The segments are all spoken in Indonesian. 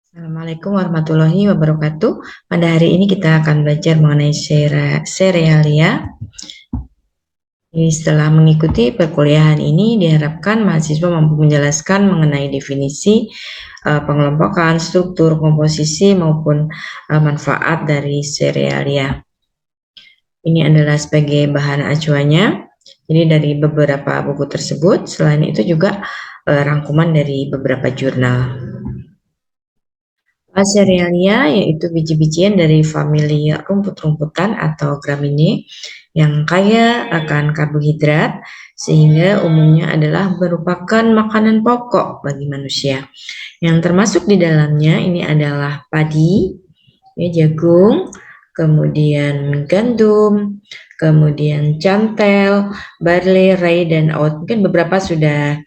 Assalamualaikum warahmatullahi wabarakatuh. Pada hari ini kita akan belajar mengenai serealia. Setelah mengikuti perkuliahan ini, diharapkan mahasiswa mampu menjelaskan mengenai definisi, pengelompokan, struktur, komposisi, maupun manfaat dari serealia. Ini adalah sebagai bahan acuannya. Jadi dari beberapa buku tersebut, selain itu juga rangkuman dari beberapa jurnal. Cerealia yaitu biji-bijian dari famili rumput-rumputan atau Gramineae yang kaya akan karbohidrat sehingga umumnya adalah merupakan makanan pokok bagi manusia. Yang termasuk di dalamnya ini adalah padi, jagung, kemudian gandum, kemudian cantel, barley, rye, dan oat. Mungkin beberapa sudah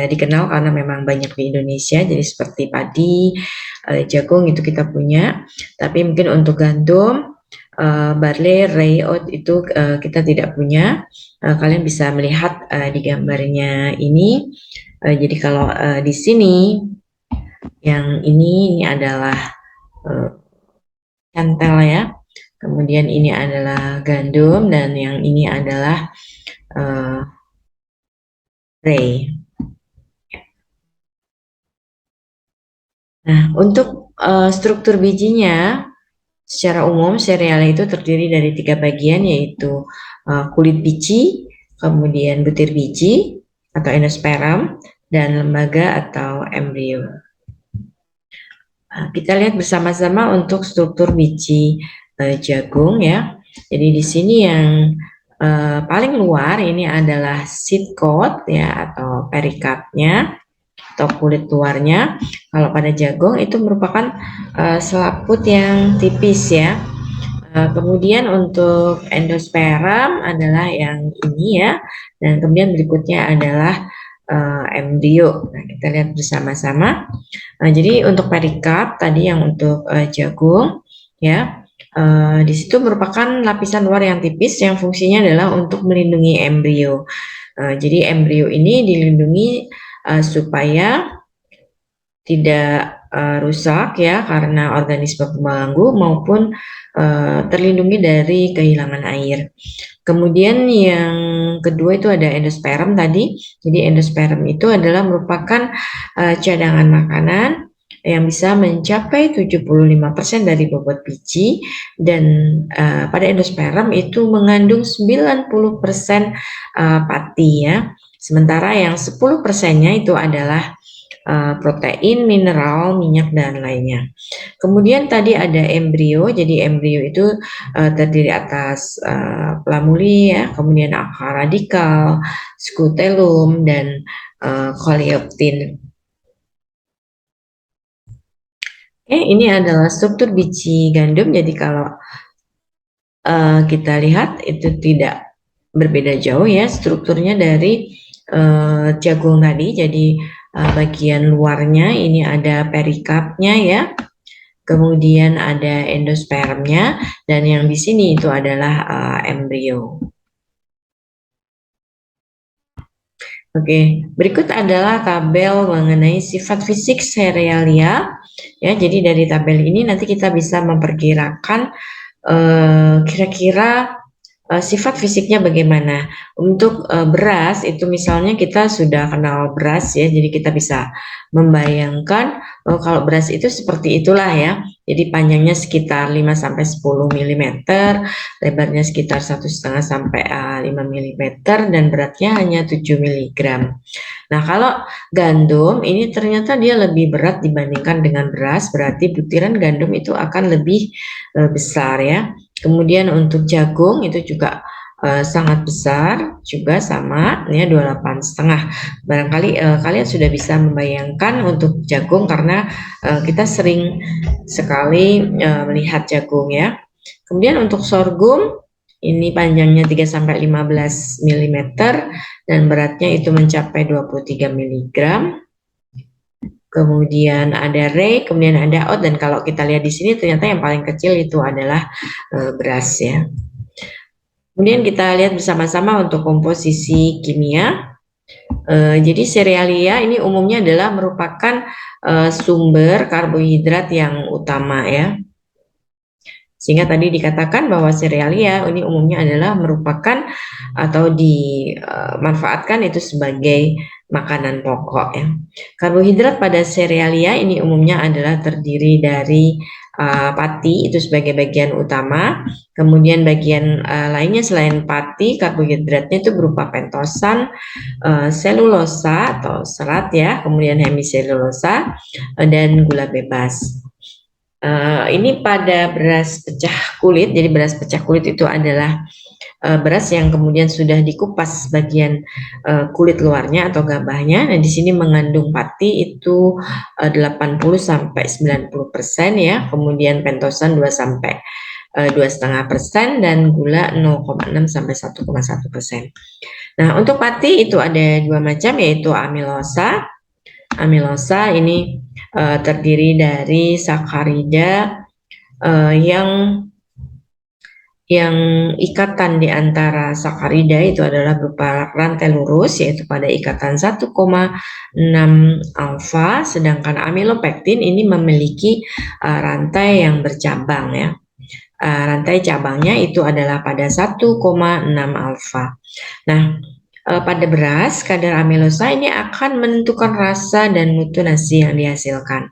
dikenal karena memang banyak di Indonesia, jadi seperti padi, jagung itu kita punya. Tapi mungkin untuk gandum, barley, rye, oat itu kita tidak punya. Kalian bisa melihat di gambarnya ini. Jadi kalau di sini, yang ini adalah cantel ya. Kemudian ini adalah gandum dan yang ini adalah rye. Nah, untuk struktur bijinya, secara umum serealia itu terdiri dari 3 bagian yaitu kulit biji, kemudian butir biji atau endosperm, dan lembaga atau embrio. Kita lihat bersama-sama untuk struktur biji jagung ya. Jadi di sini yang paling luar ini adalah seed coat ya atau perikardnya atau kulit luarnya. Kalau pada jagung itu merupakan selaput yang tipis ya. Kemudian untuk endosperm adalah yang ini ya, dan kemudian berikutnya adalah embrio. Nah, kita lihat bersama-sama. Jadi untuk perikard tadi yang untuk jagung ya, di situ merupakan lapisan luar yang tipis yang fungsinya adalah untuk melindungi embrio. Jadi embrio ini dilindungi supaya tidak rusak ya karena organisme pengganggu maupun terlindungi dari kehilangan air. Kemudian yang kedua itu ada endosperm tadi. Jadi endosperm itu adalah merupakan cadangan makanan yang bisa mencapai 75% dari bobot biji dan pada endosperm itu mengandung 90% pati ya. Sementara yang 10%-nya itu adalah protein, mineral, minyak, dan lainnya. Kemudian tadi ada embrio, jadi embrio itu terdiri atas plamuli ya, kemudian akar radikal, skutelum, dan coleoptin. Oke, ini adalah struktur biji gandum, jadi kalau kita lihat itu tidak berbeda jauh ya strukturnya dari jagung tadi, jadi bagian luarnya ini ada perikardnya ya, kemudian ada endospermnya, dan yang di sini itu adalah embrio. Oke, berikut adalah tabel mengenai sifat fisik serealia. Ya, jadi dari tabel ini nanti kita bisa memperkirakan kira-kira sifat fisiknya bagaimana. Untuk beras itu misalnya kita sudah kenal beras ya, jadi kita bisa membayangkan kalau beras itu seperti itulah ya. Jadi panjangnya sekitar 5-10 mm, lebarnya sekitar 1,5 sampai 5 mm, dan beratnya hanya 7 mg. Nah, kalau gandum ini ternyata dia lebih berat dibandingkan dengan beras, berarti butiran gandum itu akan lebih besar ya. Kemudian untuk jagung itu juga sangat besar, juga sama ya 28,5. Barangkali kalian sudah bisa membayangkan untuk jagung karena kita sering sekali melihat jagung ya. Kemudian untuk sorghum ini panjangnya 3-15 mm dan beratnya itu mencapai 23 mg. Kemudian ada rye, kemudian ada oat, dan kalau kita lihat di sini ternyata yang paling kecil itu adalah beras ya. Kemudian kita lihat bersama-sama untuk komposisi kimia. Jadi serealia ini umumnya adalah merupakan sumber karbohidrat yang utama ya. Sehingga tadi dikatakan bahwa serealia ini umumnya adalah merupakan atau dimanfaatkan itu sebagai makanan pokok ya. Karbohidrat pada serealia ini umumnya adalah terdiri dari pati itu sebagai bagian utama, kemudian bagian lainnya selain pati, karbohidratnya itu berupa pentosan, selulosa atau serat ya, kemudian hemiselulosa dan gula bebas. Ini pada beras pecah kulit, jadi beras pecah kulit itu adalah beras yang kemudian sudah dikupas bagian kulit luarnya atau gabahnya. Nah, di sini mengandung pati itu 80 sampai 90% ya, kemudian pentosan 2 sampai 2,5% dan gula 0,6 sampai 1,1%. Nah, untuk pati itu ada dua macam yaitu amilosa. Amilosa ini terdiri dari sakarida yang ikatan di antara sakarida itu adalah berupa rantai lurus yaitu pada ikatan 1,6 alfa, sedangkan amilopektin ini memiliki rantai yang bercabang ya. Rantai cabangnya itu adalah pada 1,6 alfa. Nah, pada beras, kadar amilosa ini akan menentukan rasa dan mutu nasi yang dihasilkan.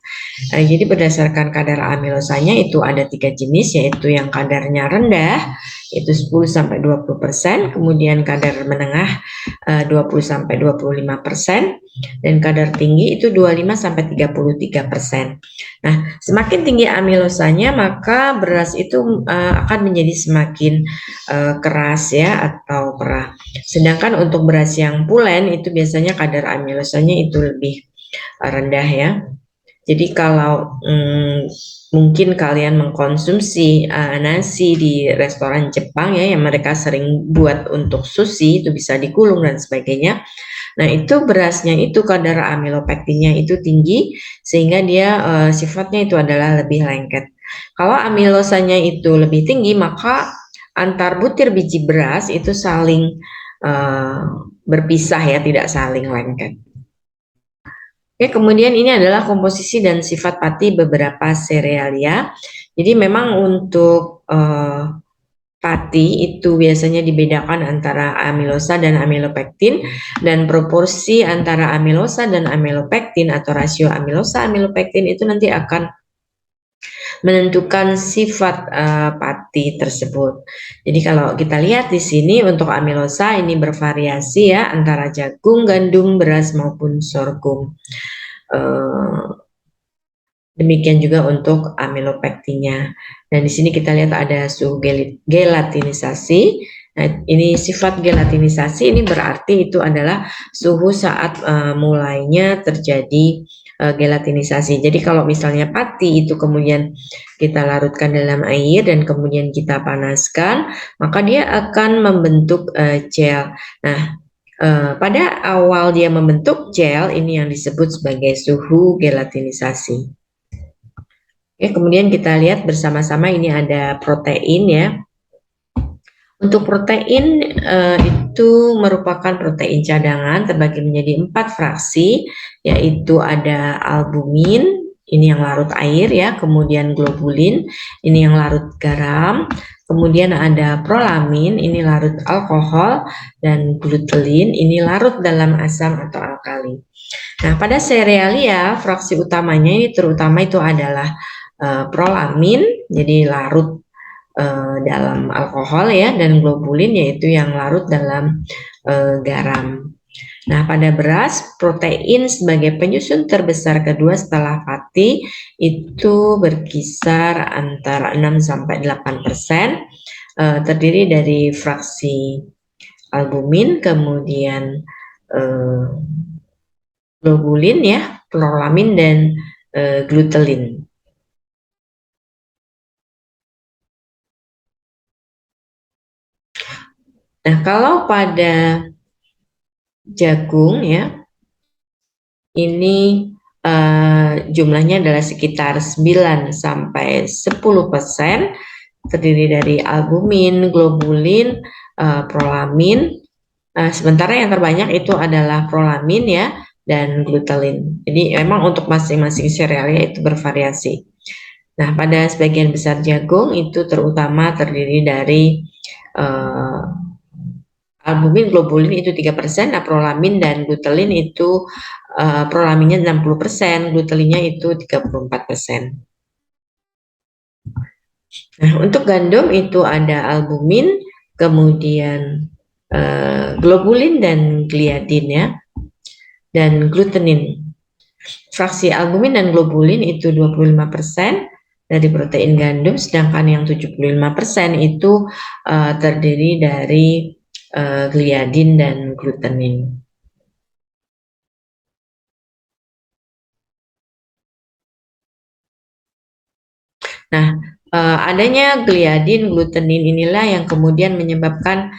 Jadi berdasarkan kadar amilosanya itu ada 3 jenis, yaitu yang kadarnya rendah, itu 10-20%, kemudian kadar menengah 20-25%, dan kadar tinggi itu 25-33%. Nah, semakin tinggi amilosanya, maka beras itu akan menjadi semakin keras ya atau perah. Sedangkan untuk beras yang pulen itu biasanya kadar amilosanya itu lebih rendah ya. Jadi kalau mungkin kalian mengkonsumsi nasi di restoran Jepang ya yang mereka sering buat untuk sushi, itu bisa digulung dan sebagainya. Nah, itu berasnya itu kadar amilopektinnya itu tinggi sehingga dia sifatnya itu adalah lebih lengket. Kalau amilosanya itu lebih tinggi, maka antar butir biji beras itu saling berpisah ya, tidak saling lengket. Oke, kemudian ini adalah komposisi dan sifat pati beberapa serealia. Jadi memang untuk pati itu biasanya dibedakan antara amilosa dan amilopektin, dan proporsi antara amilosa dan amilopektin atau rasio amilosa amilopektin itu nanti akan menentukan sifat pati tersebut. Jadi kalau kita lihat di sini untuk amilosa ini bervariasi ya antara jagung, gandum, beras maupun sorghum. Demikian juga untuk amilopektinnya. Dan di sini kita lihat ada suhu gelatinisasi. Nah, ini sifat gelatinisasi ini berarti itu adalah suhu saat mulainya terjadi gelatinisasi. Jadi kalau misalnya pati itu kemudian kita larutkan dalam air dan kemudian kita panaskan, maka dia akan membentuk gel. Nah, pada awal dia membentuk gel ini yang disebut sebagai suhu gelatinisasi. Oke, kemudian kita lihat bersama-sama ini ada protein ya. Untuk protein itu merupakan protein cadangan terbagi menjadi 4 fraksi, yaitu ada albumin, ini yang larut air ya, kemudian globulin, ini yang larut garam, kemudian ada prolamin, ini larut alkohol, dan glutelin, ini larut dalam asam atau alkali. Nah, pada serealia, fraksi utamanya ini terutama itu adalah prolamin, jadi larut dalam alkohol ya, dan globulin yaitu yang larut dalam garam. Nah, pada beras, protein sebagai penyusun terbesar kedua setelah pati itu berkisar antara 6-8%, terdiri dari fraksi albumin, kemudian globulin ya, prolamin, dan glutelin. Nah, kalau pada jagung ya, ini jumlahnya adalah sekitar 9-10%, terdiri dari albumin, globulin, prolamin, Sementara yang terbanyak itu adalah prolamin ya dan glutelin. Jadi memang untuk masing-masing serealia itu bervariasi. Nah, pada sebagian besar jagung itu terutama terdiri dari uh, albumin, globulin itu 3%, nah prolamin dan glutelin itu prolaminnya 60%, glutelinnya itu 34%. Nah, untuk gandum itu ada albumin, kemudian globulin dan gliadin ya, dan glutenin. Fraksi albumin dan globulin itu 25% dari protein gandum, sedangkan yang 75% itu terdiri dari gliadin dan glutenin. Nah, adanya gliadin, glutenin inilah yang kemudian menyebabkan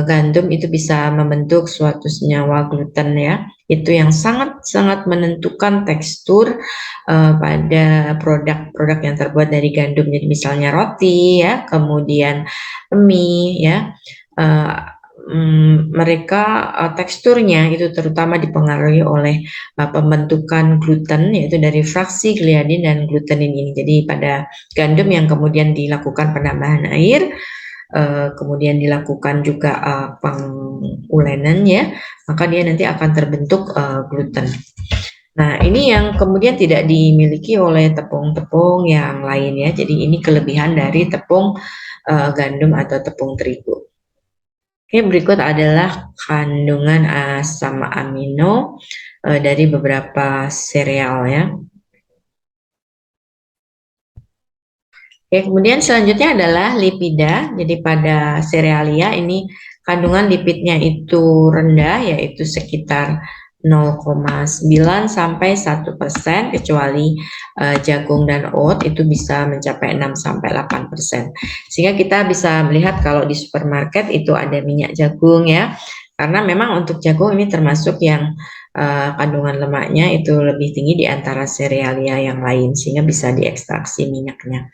gandum itu bisa membentuk suatu senyawa gluten ya. Itu yang sangat-sangat menentukan tekstur pada produk-produk yang terbuat dari gandum. Jadi misalnya roti ya, kemudian mie ya. Uh, Mereka teksturnya itu terutama dipengaruhi oleh pembentukan gluten yaitu dari fraksi gliadin dan glutenin ini. Jadi pada gandum yang kemudian dilakukan penambahan air, kemudian dilakukan juga pengulenan ya, maka dia nanti akan terbentuk gluten. Nah, ini yang kemudian tidak dimiliki oleh tepung-tepung yang lain ya. Jadi ini kelebihan dari tepung gandum atau tepung terigu. Oke, berikut adalah kandungan asam amino dari beberapa sereal ya. Oke, kemudian selanjutnya adalah lipida. Jadi pada serealia ini kandungan lipidnya itu rendah, yaitu sekitar 0,9 sampai 1%, kecuali jagung dan oat itu bisa mencapai 6 sampai 8%. Sehingga kita bisa melihat kalau di supermarket itu ada minyak jagung ya. Karena memang untuk jagung ini termasuk yang kandungan lemaknya itu lebih tinggi di antara serealia yang lain, sehingga bisa diekstraksi minyaknya.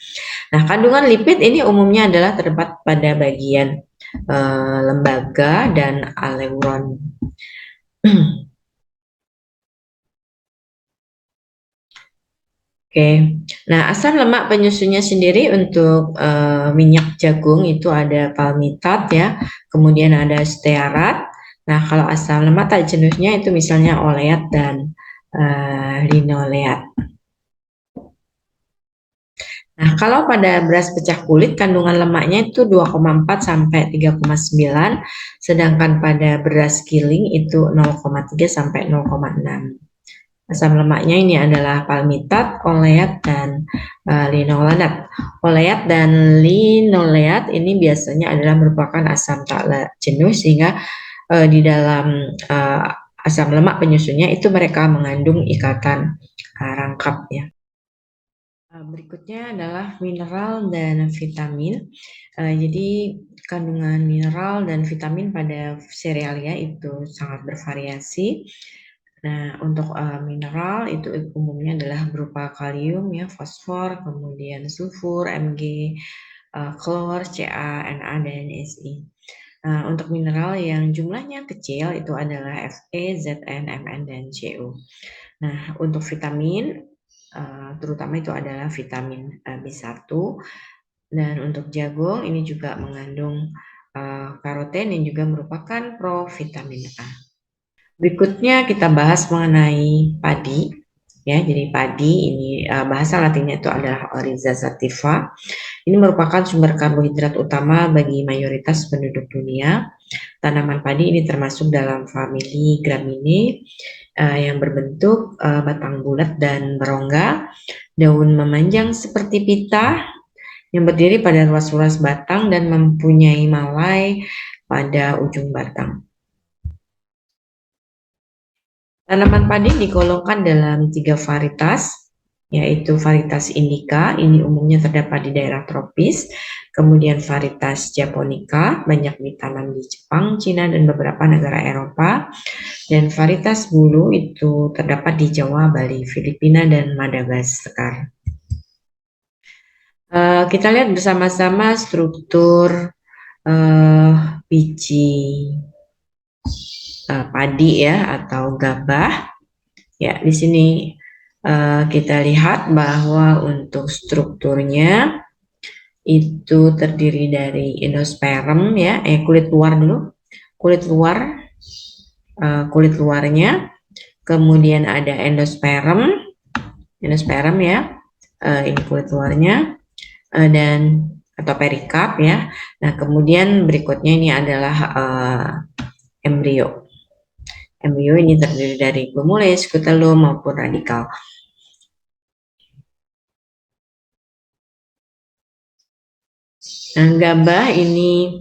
Nah, kandungan lipid ini umumnya adalah terdapat pada bagian lembaga dan aleuron. Oke, nah asam lemak penyusunnya sendiri untuk minyak jagung itu ada palmitat ya, kemudian ada stearat. Nah, kalau asam lemak tak jenisnya itu misalnya oleat dan linoleat. Nah, kalau pada beras pecah kulit kandungan lemaknya itu 2,4 sampai 3,9, sedangkan pada beras giling itu 0,3 sampai 0,6. Asam lemaknya ini adalah palmitat, oleat, dan linolenat. Oleat dan linoleat ini biasanya adalah merupakan asam tak jenuh, sehingga di dalam asam lemak penyusunnya itu mereka mengandung ikatan rangkap ya. Berikutnya adalah mineral dan vitamin. Jadi kandungan mineral dan vitamin pada serealia itu sangat bervariasi. Nah, untuk mineral itu umumnya adalah berupa kalium ya, fosfor, kemudian sulfur, Mg, klor, Ca, Na, dan Si. Nah, untuk mineral yang jumlahnya kecil itu adalah Fe, Zn, Mn, dan Cu. Nah, untuk vitamin terutama itu adalah vitamin B1, dan untuk jagung ini juga mengandung karoten yang juga merupakan provitamin A. Berikutnya kita bahas mengenai padi. Ya, jadi padi ini bahasa latinnya itu adalah Oryza sativa. Ini merupakan sumber karbohidrat utama bagi mayoritas penduduk dunia. Tanaman padi ini termasuk dalam famili Gramineae yang berbentuk batang bulat dan berongga, daun memanjang seperti pita yang berdiri pada ruas-ruas batang dan mempunyai malai pada ujung batang. Tanaman padi digolongkan dalam 3 varietas, yaitu varietas indica, ini umumnya terdapat di daerah tropis, kemudian varietas japonica, banyak ditanam di Jepang, Cina, dan beberapa negara Eropa, dan varietas bulu itu terdapat di Jawa, Bali, Filipina, dan Madagaskar. Kita lihat bersama-sama struktur biji padi ya atau gabah. Ya, di sini kita lihat bahwa untuk strukturnya itu terdiri dari endosperm ya, kulit luar dulu, kulit luar, kulit luarnya, kemudian ada endosperm, endosperm ya, ini kulit luarnya, dan atau perikap ya. Nah, kemudian berikutnya ini adalah embrio. Embrio ini terdiri dari glomulus, skutelum maupun radikal. Nah, gabah ini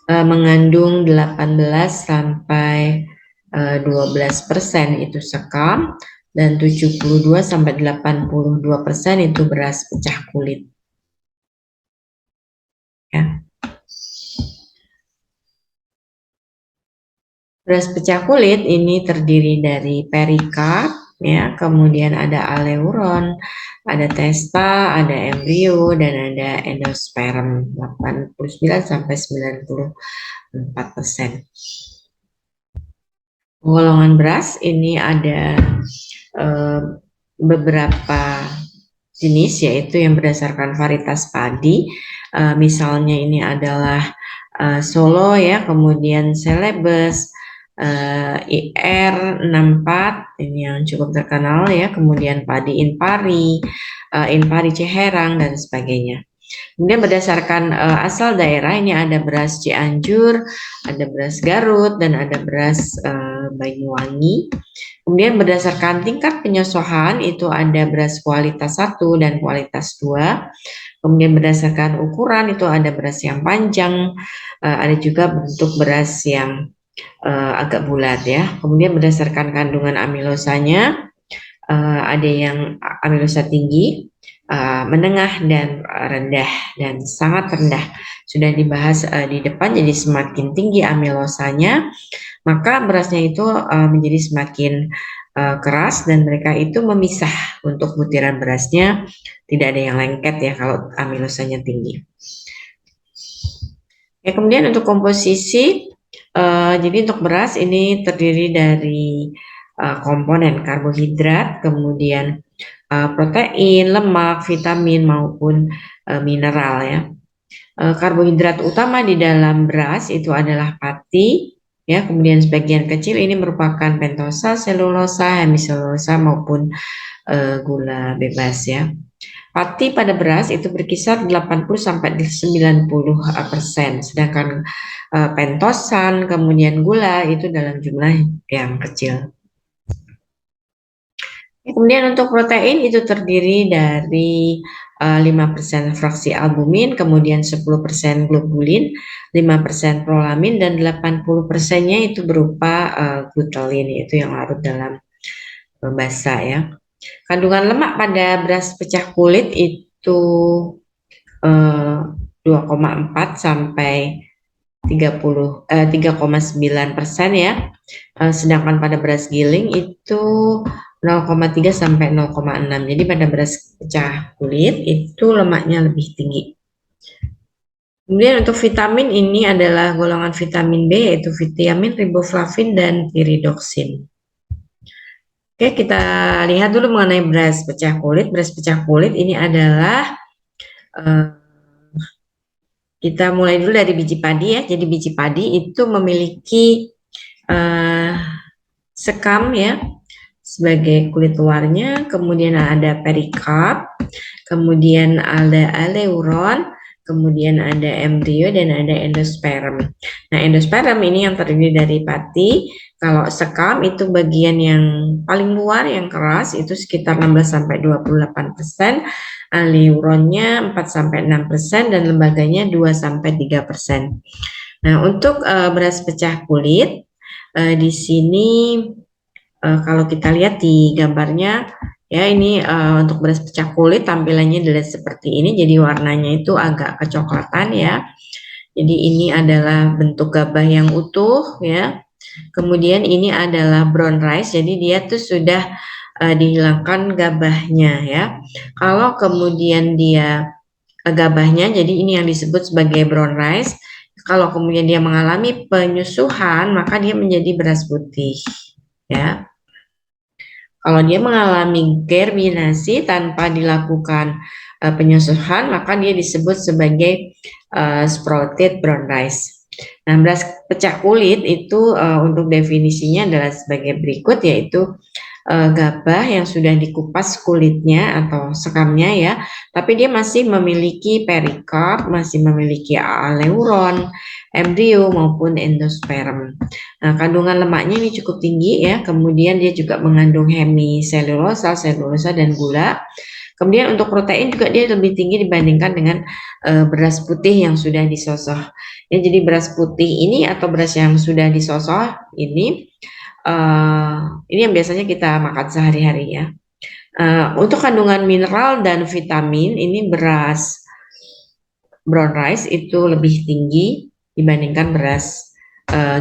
mengandung 18 sampai 12% itu sekam dan 72 sampai 82% itu beras pecah kulit. Ya. Beras pecah kulit ini terdiri dari perikard, ya, kemudian ada aleuron, ada testa, ada embrio, dan ada endosperm 89 sampai 94%. Golongan beras ini ada beberapa jenis, yaitu yang berdasarkan varietas padi. Misalnya ini adalah Solo ya, kemudian Celebes, IR64 ini yang cukup terkenal ya, kemudian padi Inpari, Inpari Ciherang dan sebagainya. Kemudian berdasarkan asal daerah ini ada beras Cianjur, ada beras Garut, dan ada beras Banyuwangi. Kemudian berdasarkan tingkat penyosohan itu ada beras kualitas 1 dan kualitas 2. Kemudian berdasarkan ukuran itu ada beras yang panjang, ada juga bentuk beras yang agak bulat ya. Kemudian berdasarkan kandungan amilosanya ada yang amilosa tinggi, menengah, dan rendah, dan sangat rendah. Sudah dibahas di depan, jadi semakin tinggi amilosanya, maka berasnya itu menjadi semakin keras, dan mereka itu memisah untuk butiran berasnya, tidak ada yang lengket ya kalau amilosanya tinggi. Ya, kemudian untuk komposisi, jadi untuk beras ini terdiri dari komponen karbohidrat, kemudian protein, lemak, vitamin maupun mineral ya. Karbohidrat utama di dalam beras itu adalah pati ya, kemudian sebagian kecil ini merupakan pentosa, selulosa, hemiselulosa maupun gula bebas ya. Pati pada beras itu berkisar 80 sampai 90%, sedangkan pentosan kemudian gula itu dalam jumlah yang kecil. Kemudian untuk protein itu terdiri dari 5% fraksi albumin, kemudian 10% globulin, 5% prolamin, dan 80%-nya itu berupa glutelin, yaitu yang larut dalam basa ya. Kandungan lemak pada beras pecah kulit itu 2,4 sampai 3,9% ya. Sedangkan pada beras giling itu 0,3 sampai 0,6. Jadi pada beras pecah kulit itu lemaknya lebih tinggi. Kemudian untuk vitamin ini adalah golongan vitamin B, yaitu vitamin riboflavin dan piridoksin. Oke, kita lihat dulu mengenai beras pecah kulit. Beras pecah kulit ini adalah kita mulai dulu dari biji padi ya. Jadi biji padi itu memiliki sekam ya sebagai kulit luarnya, kemudian ada perikard, kemudian ada aleuron, kemudian ada embrio, dan ada endosperm. Nah, endosperm ini yang terdiri dari pati. Kalau sekam itu bagian yang paling luar yang keras itu sekitar 16-28%, aleuronnya 4-6%, dan lembaganya 2-3%. Nah, untuk beras pecah kulit di sini kalau kita lihat di gambarnya ya, ini untuk beras pecah kulit tampilannya adalah seperti ini. Jadi warnanya itu agak kecoklatan ya. Jadi ini adalah bentuk gabah yang utuh ya. Kemudian ini adalah brown rice. Jadi dia tuh sudah dihilangkan gabahnya ya. Kalau kemudian dia gabahnya, jadi ini yang disebut sebagai brown rice. Kalau kemudian dia mengalami penyusuhan, maka dia menjadi beras putih, ya. Kalau dia mengalami germinasi tanpa dilakukan penyusuhan, maka dia disebut sebagai sprouted brown rice. Nah, beras pecah kulit itu untuk definisinya adalah sebagai berikut, yaitu gabah yang sudah dikupas kulitnya atau sekamnya ya, tapi dia masih memiliki perikarp, masih memiliki aleuron, embrio maupun endosperm. Nah, kandungan lemaknya ini cukup tinggi ya, kemudian dia juga mengandung hemiselulosa, selulosa dan gula. Kemudian untuk protein juga dia lebih tinggi dibandingkan dengan beras putih yang sudah disosoh. Ya, jadi beras putih ini atau beras yang sudah disosoh ini yang biasanya kita makan sehari-hari ya. Untuk kandungan mineral dan vitamin ini beras brown rice itu lebih tinggi dibandingkan beras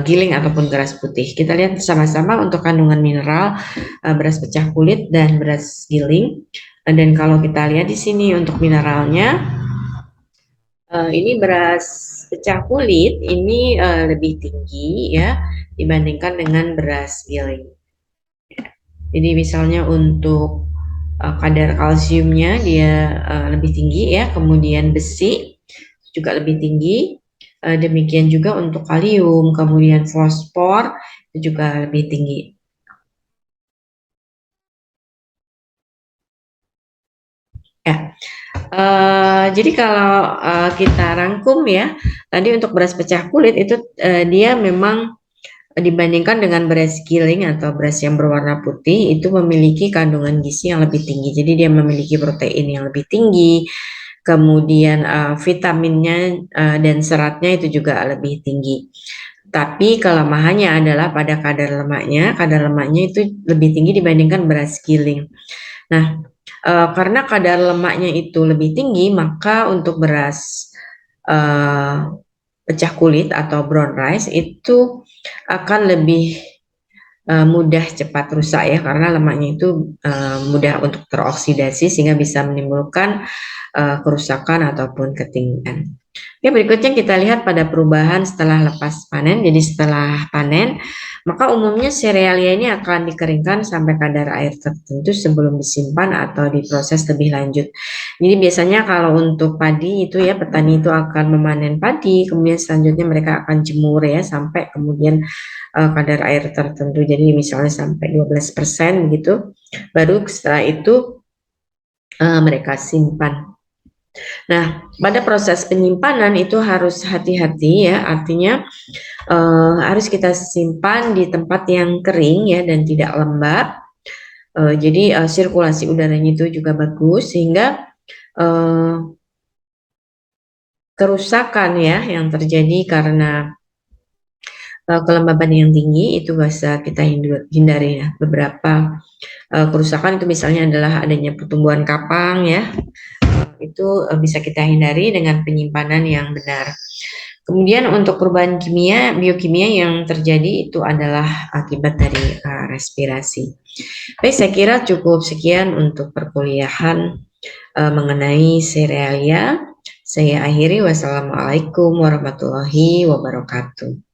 giling ataupun beras putih. Kita lihat sama-sama untuk kandungan mineral beras pecah kulit dan beras giling. Dan kalau kita lihat di sini untuk mineralnya, ini beras pecah kulit ini lebih tinggi ya dibandingkan dengan beras giling. Jadi misalnya untuk kadar kalsiumnya dia lebih tinggi ya, kemudian besi juga lebih tinggi, demikian juga untuk kalium, kemudian fosfor itu juga lebih tinggi. Ya, jadi kalau kita rangkum ya, tadi untuk beras pecah kulit itu dia memang dibandingkan dengan beras giling atau beras yang berwarna putih itu memiliki kandungan gizi yang lebih tinggi. Jadi dia memiliki protein yang lebih tinggi, kemudian vitaminnya dan seratnya itu juga lebih tinggi. Tapi kelemahannya adalah pada kadar lemaknya itu lebih tinggi dibandingkan beras giling. Nah, karena kadar lemaknya itu lebih tinggi, maka untuk beras pecah kulit atau brown rice itu akan lebih mudah cepat rusak ya, karena lemaknya itu mudah untuk teroksidasi sehingga bisa menimbulkan kerusakan ataupun ketinggian. Oke, berikutnya kita lihat pada perubahan setelah lepas panen. Jadi setelah panen, maka umumnya serealia ini akan dikeringkan sampai kadar air tertentu sebelum disimpan atau diproses lebih lanjut. Jadi biasanya kalau untuk padi itu ya, petani itu akan memanen padi, kemudian selanjutnya mereka akan jemur ya sampai kemudian kadar air tertentu. Jadi misalnya sampai 12% begitu. Baru setelah itu mereka simpan. Nah, pada proses penyimpanan itu harus hati-hati ya, artinya harus kita simpan di tempat yang kering ya dan tidak lembab. Jadi sirkulasi udaranya itu juga bagus sehingga kerusakan ya yang terjadi karena kelembaban yang tinggi itu bisa kita hindari ya. Beberapa kerusakan itu misalnya adalah adanya pertumbuhan kapang ya, itu bisa kita hindari dengan penyimpanan yang benar. Kemudian untuk perubahan biokimia yang terjadi itu adalah akibat dari respirasi. Baik, saya kira cukup sekian untuk perkuliahan mengenai serealia. Saya akhiri, wassalamualaikum warahmatullahi wabarakatuh.